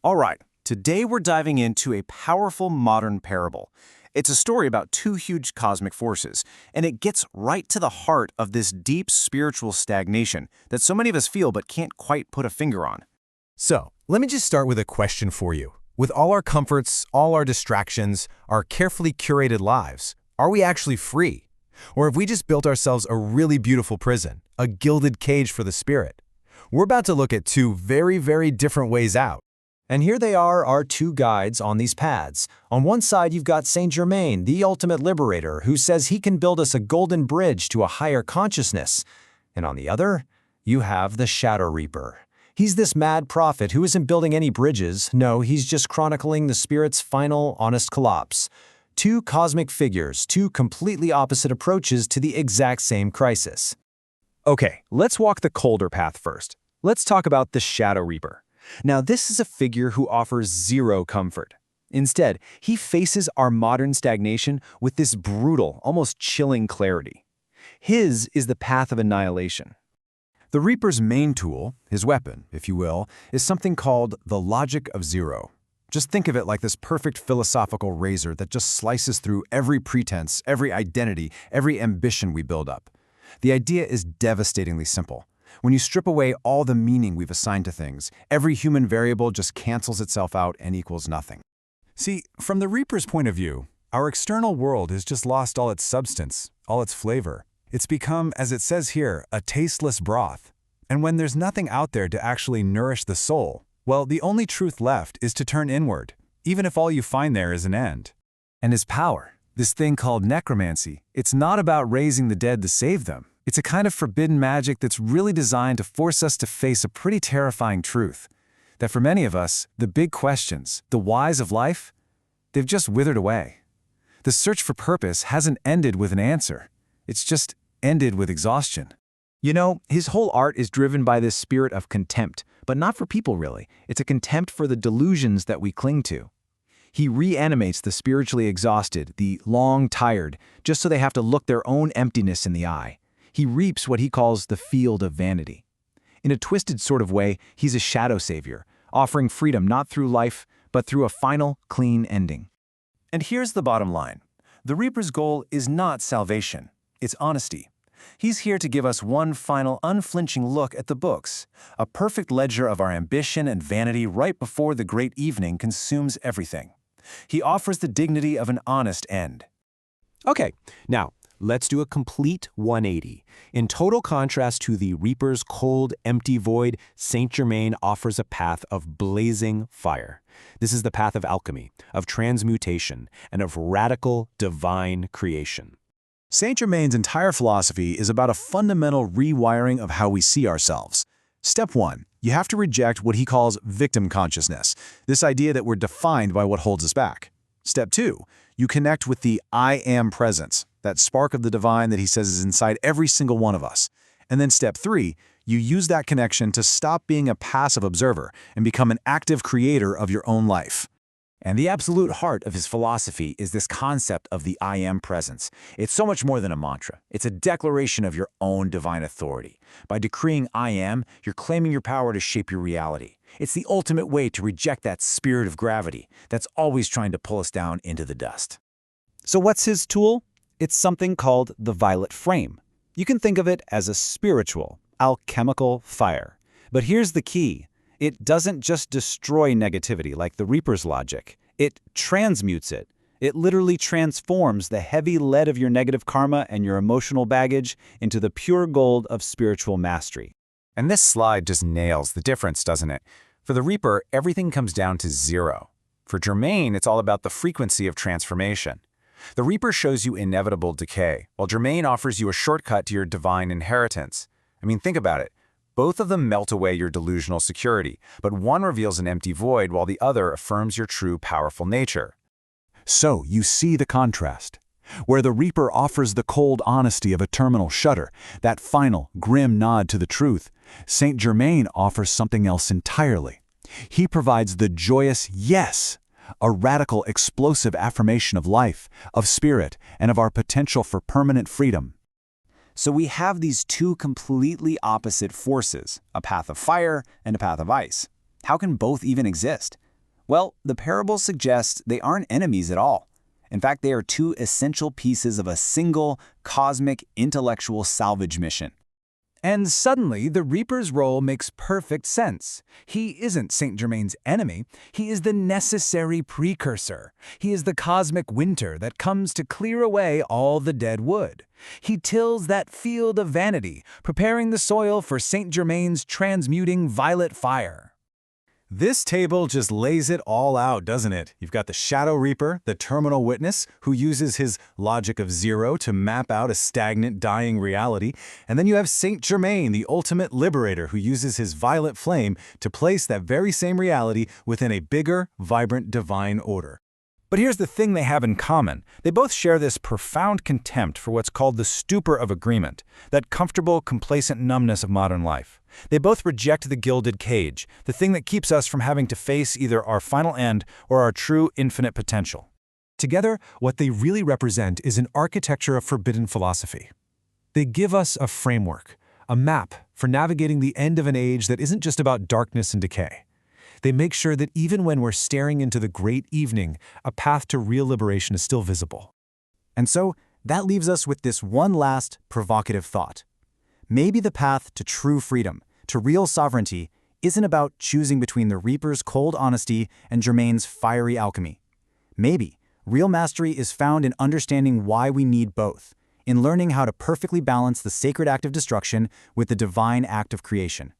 All right, today we're diving into a powerful modern parable. It's a story about two huge cosmic forces, and it gets right to the heart of this deep spiritual stagnation that so many of us feel but can't quite put a finger on. So, let me just start with a question for you. With all our comforts, all our distractions, our carefully curated lives, are we actually free? Or have we just built ourselves a really beautiful prison, a gilded cage for the spirit? We're about to look at two very different ways out. And here they are, our two guides on these paths. On one side, you've got Saint Germain, the ultimate liberator, who says he can build us a golden bridge to a higher consciousness. And on the other, you have the Shadow Reaper. He's this mad prophet who isn't building any bridges. No, he's just chronicling the spirit's final, honest collapse. Two cosmic figures, two completely opposite approaches to the exact same crisis. Okay, let's walk the colder path first. Let's talk about the Shadow Reaper. Now, this is a figure who offers zero comfort. Instead, he faces our modern stagnation with this brutal, almost chilling clarity. His is the path of annihilation. The Reaper's main tool, his weapon, if you will, is something called the logic of zero. Just think of it like this perfect philosophical razor that just slices through every pretense, every identity, every ambition we build up. The idea is devastatingly simple. When you strip away all the meaning we've assigned to things, every human variable just cancels itself out and equals nothing. See, from the Reaper's point of view, our external world has just lost all its substance, all its flavor. It's become, as it says here, a tasteless broth. And when there's nothing out there to actually nourish the soul, well, the only truth left is to turn inward, even if all you find there is an end. And his power, this thing called necromancy, it's not about raising the dead to save them. It's a kind of forbidden magic that's really designed to force us to face a pretty terrifying truth. That for many of us, the big questions, the whys of life, they've just withered away. The search for purpose hasn't ended with an answer. It's just ended with exhaustion. You know, his whole art is driven by this spirit of contempt, but not for people really. It's a contempt for the delusions that we cling to. He reanimates the spiritually exhausted, the long-tired, just so they have to look their own emptiness in the eye. He reaps what he calls the field of vanity. In a twisted sort of way, he's a shadow savior, offering freedom not through life, but through a final, clean ending. And here's the bottom line. The Reaper's goal is not salvation, it's honesty. He's here to give us one final, unflinching look at the books, a perfect ledger of our ambition and vanity right before the great evening consumes everything. He offers the dignity of an honest end. Okay, now, let's do a complete 180. In total contrast to the Reaper's cold, empty void, Saint Germain offers a path of blazing fire. This is the path of alchemy, of transmutation, and of radical, divine creation. Saint Germain's entire philosophy is about a fundamental rewiring of how we see ourselves. Step 1. You have to reject what he calls victim consciousness, this idea that we're defined by what holds us back. Step 2. You connect with the I am presence, that spark of the divine that he says is inside every single one of us. And then step 3, you use that connection to stop being a passive observer and become an active creator of your own life. And the absolute heart of his philosophy is this concept of the I am presence. It's so much more than a mantra. It's a declaration of your own divine authority. By decreeing I am, you're claiming your power to shape your reality. It's the ultimate way to reject that spirit of gravity that's always trying to pull us down into the dust. So what's his tool? It's something called the violet frame. You can think of it as a spiritual, alchemical fire. But here's the key. It doesn't just destroy negativity like the Reaper's logic. It transmutes it. It literally transforms the heavy lead of your negative karma and your emotional baggage into the pure gold of spiritual mastery. And this slide just nails the difference, doesn't it? For the Reaper, everything comes down to zero. For Germain, it's all about the frequency of transformation. The Reaper shows you inevitable decay, while Germain offers you a shortcut to your divine inheritance. I mean, think about it. Both of them melt away your delusional security, but one reveals an empty void while the other affirms your true powerful nature. So you see the contrast. Where the Reaper offers the cold honesty of a terminal shudder, that final, grim nod to the truth, Saint Germain offers something else entirely. He provides the joyous yes, a radical, explosive affirmation of life, of spirit, and of our potential for permanent freedom. So we have these two completely opposite forces, a path of fire and a path of ice. How can both even exist? Well, the parable suggests they aren't enemies at all. In fact, they are two essential pieces of a single, cosmic, intellectual salvage mission. And suddenly, the Reaper's role makes perfect sense. He isn't Saint Germain's enemy. He is the necessary precursor. He is the cosmic winter that comes to clear away all the dead wood. He tills that field of vanity, preparing the soil for Saint Germain's transmuting violet fire. This table just lays it all out, doesn't it? You've got the Shadow Reaper, the terminal witness, who uses his logic of zero to map out a stagnant, dying reality. And then you have Saint Germain, the ultimate liberator, who uses his violet flame to place that very same reality within a bigger, vibrant, divine order. But here's the thing they have in common. They both share this profound contempt for what's called the stupor of agreement, that comfortable, complacent numbness of modern life. They both reject the gilded cage, the thing that keeps us from having to face either our final end or our true infinite potential. Together, what they really represent is an architecture of forbidden philosophy. They give us a framework, a map for navigating the end of an age that isn't just about darkness and decay. They make sure that even when we're staring into the great evening, a path to real liberation is still visible. And so, that leaves us with this one last provocative thought. Maybe the path to true freedom, to real sovereignty, isn't about choosing between the Reaper's cold honesty and Germain's fiery alchemy. Maybe real mastery is found in understanding why we need both, in learning how to perfectly balance the sacred act of destruction with the divine act of creation.